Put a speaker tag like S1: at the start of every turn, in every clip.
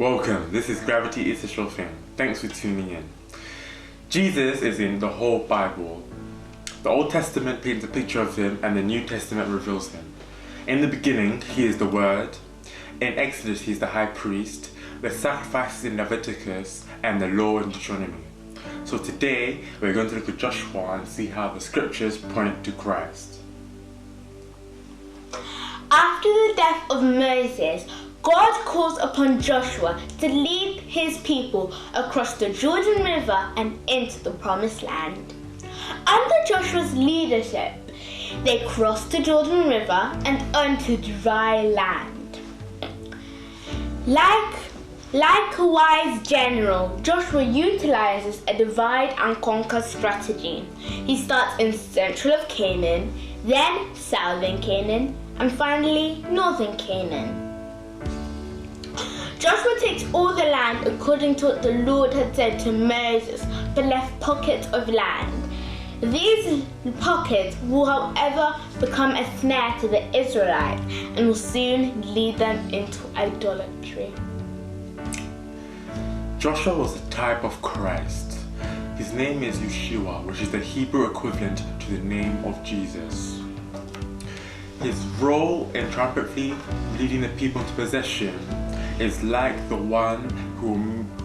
S1: Welcome, this is Gravity is a Sure Thing. Thanks for tuning in. Jesus is in the whole Bible. The Old Testament paints a picture of him and the New Testament reveals him. In the beginning, he is the Word. In Exodus, he is the High Priest, the sacrifices in Leviticus, and the law in Deuteronomy. So today, we're going to look at Joshua and see how the scriptures point to Christ.
S2: After the death of Moses, God calls upon Joshua to lead his people across the Jordan River and into the Promised Land. Under Joshua's leadership, they crossed the Jordan River and onto dry land. Like a wise general, Joshua utilizes a divide and conquer strategy. He starts in central of Canaan, then southern Canaan, and finally northern Canaan. Joshua takes all the land according to what the Lord had said to Moses, but left pockets of land. These pockets will, however, become a snare to the Israelites and will soon lead them into idolatry.
S1: Joshua was a type of Christ. His name is Yeshua, which is the Hebrew equivalent to the name of Jesus. His role in triumphantly leading the people to possession is like the one who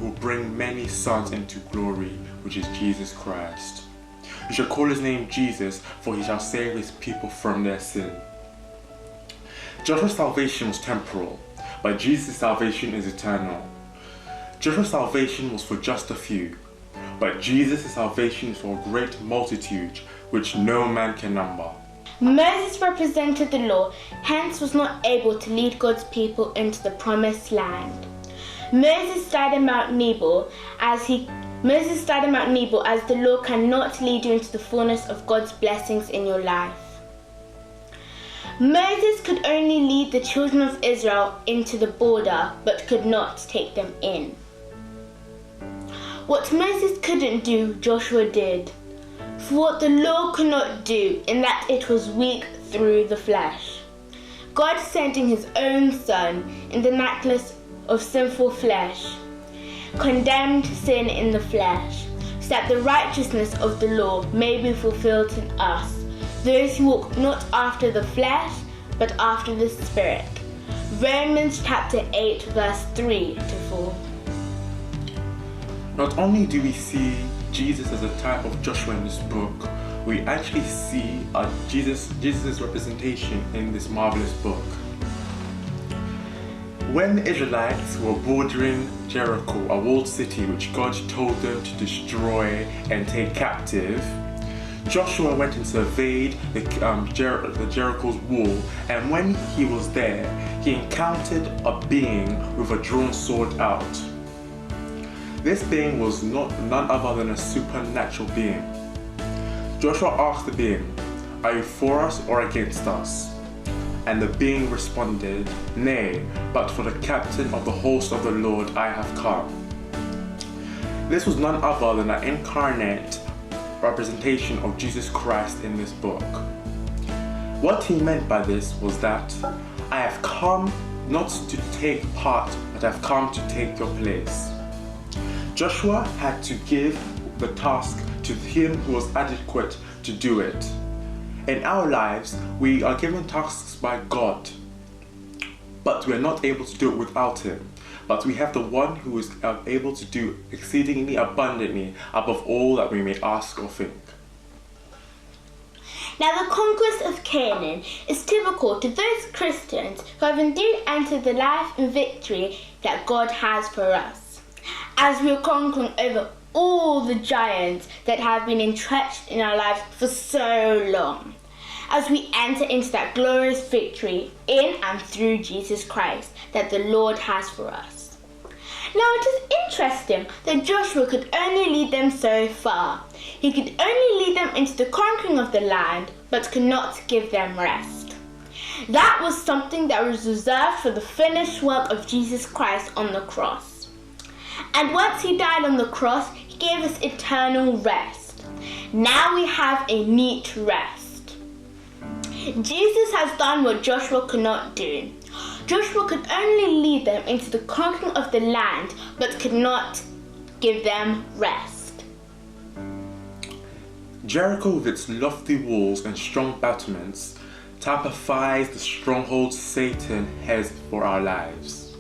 S1: will bring many sons into glory, which is Jesus Christ. You shall call his name Jesus, for he shall save his people from their sin. Joshua's salvation was temporal, but Jesus' salvation is eternal. Joshua's salvation was for just a few, but Jesus' salvation is for a great multitude, which no man can number.
S2: Moses represented the law, hence was not able to lead God's people into the Promised Land. Moses died at Mount Nebo as the law cannot lead you into the fullness of God's blessings in your life. Moses could only lead the children of Israel into the border, but could not take them in. What Moses couldn't do, Joshua did. For what the law could not do, in that it was weak through the flesh. God sending his own Son in the likeness of sinful flesh, condemned sin in the flesh, so that the righteousness of the law may be fulfilled in us, those who walk not after the flesh, but after the Spirit. Romans chapter 8, verse 3 to 4.
S1: Not only do we see Jesus as a type of Joshua in this book, we actually see Jesus' representation in this marvelous book. When the Israelites were bordering Jericho, a walled city which God told them to destroy and take captive, Joshua went and surveyed the Jericho's wall, and when he was there, he encountered a being with a drawn sword out. This being was none other than a supernatural being. Joshua asked the being, "Are you for us or against us?" And the being responded, "Nay, but for the captain of the host of the Lord I have come." This was none other than an incarnate representation of Jesus Christ in this book. What he meant by this was that, "I have come not to take part, but I have come to take your place." Joshua had to give the task to him who was adequate to do it. In our lives, we are given tasks by God, but we are not able to do it without him. But we have the one who is able to do exceedingly abundantly above all that we may ask or think.
S2: Now the conquest of Canaan is typical to those Christians who have indeed entered the life and victory that God has for us. As we are conquering over all the giants that have been entrenched in our lives for so long, as we enter into that glorious victory in and through Jesus Christ that the Lord has for us. Now it is interesting that Joshua could only lead them so far. He could only lead them into the conquering of the land, but could not give them rest. That was something that was reserved for the finished work of Jesus Christ on the cross. And once he died on the cross, he gave us eternal rest. Now we have a neat rest. Jesus has done what Joshua could not do. Joshua could only lead them into the conquering of the land, but could not give them rest.
S1: Jericho, with its lofty walls and strong battlements, typifies the stronghold Satan has for our lives.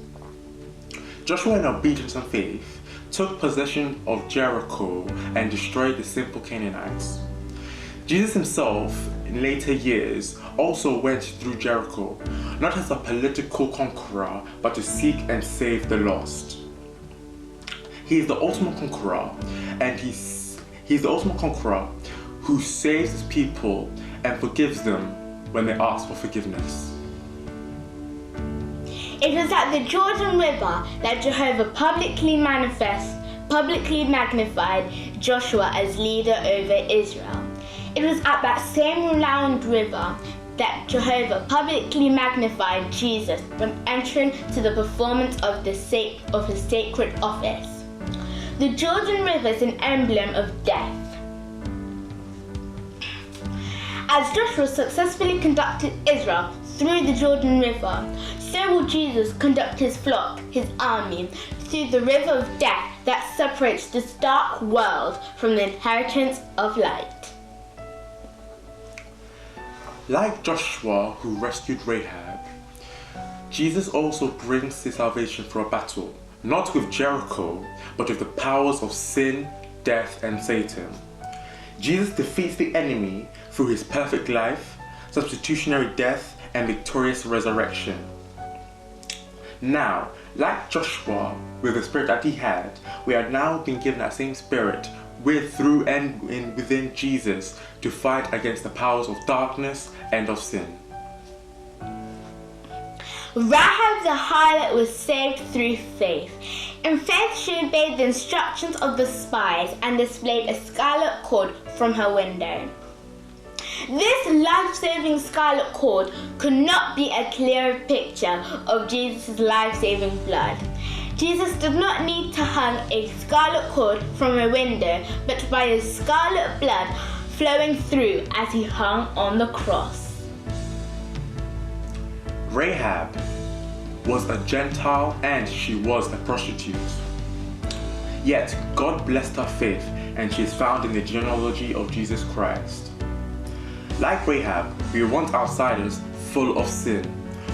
S1: Joshua, in obedience and faith, took possession of Jericho and destroyed the simple Canaanites. Jesus himself, in later years, also went through Jericho, not as a political conqueror, but to seek and save the lost. He is the ultimate conqueror, and he's the ultimate conqueror who saves his people and forgives them when they ask for forgiveness.
S2: It was at the Jordan River that Jehovah publicly magnified Joshua as leader over Israel. It was at that same renowned river that Jehovah publicly magnified Jesus when entering to the performance of his sacred office. The Jordan River is an emblem of death. As Joshua successfully conducted Israel through the Jordan River, so will Jesus conduct his flock, his army, through the river of death that separates this dark world from the inheritance of light.
S1: Like Joshua, who rescued Rahab, Jesus also brings his salvation for a battle, not with Jericho, but with the powers of sin, death, and Satan. Jesus defeats the enemy through his perfect life, substitutionary death, and victorious resurrection. Now, like Joshua, with the spirit that he had, we are now being given that same spirit within Jesus to fight against the powers of darkness and of sin.
S2: Rahab the harlot was saved through faith. In faith, she obeyed the instructions of the spies and displayed a scarlet cord from her window. This life-saving scarlet cord could not be a clearer picture of Jesus' life-saving blood. Jesus did not need to hang a scarlet cord from a window, but by his scarlet blood flowing through as he hung on the cross.
S1: Rahab was a Gentile and she was a prostitute. Yet God blessed her faith and she is found in the genealogy of Jesus Christ. Like Rahab, we were once outsiders full of sin,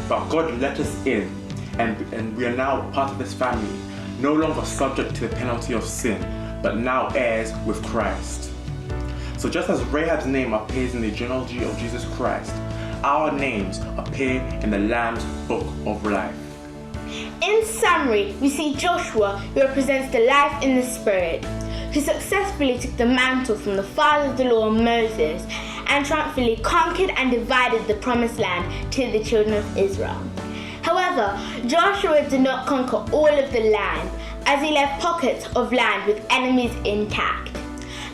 S1: but God let us in and we are now part of his family, no longer subject to the penalty of sin, but now heirs with Christ. So just as Rahab's name appears in the genealogy of Jesus Christ, our names appear in the Lamb's Book of Life.
S2: In summary, we see Joshua, who represents the life in the Spirit, who successfully took the mantle from the father of the law, Moses, and triumphantly conquered and divided the promised land to the children of Israel. However, Joshua did not conquer all of the land, as he left pockets of land with enemies intact.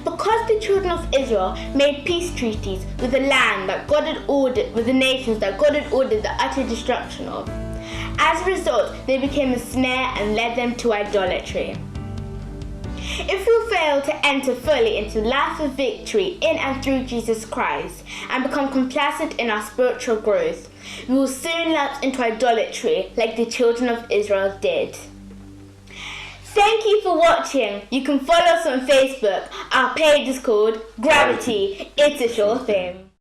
S2: Because the children of Israel made peace treaties with the land that God had ordered, with the nations that God had ordered the utter destruction of, as a result, they became a snare and led them to idolatry. If we fail to enter fully into the life of victory in and through Jesus Christ and become complacent in our spiritual growth, we will soon lapse into idolatry like the children of Israel did. Thank you for watching. You can follow us on Facebook. Our page is called Gravity. It's a sure thing.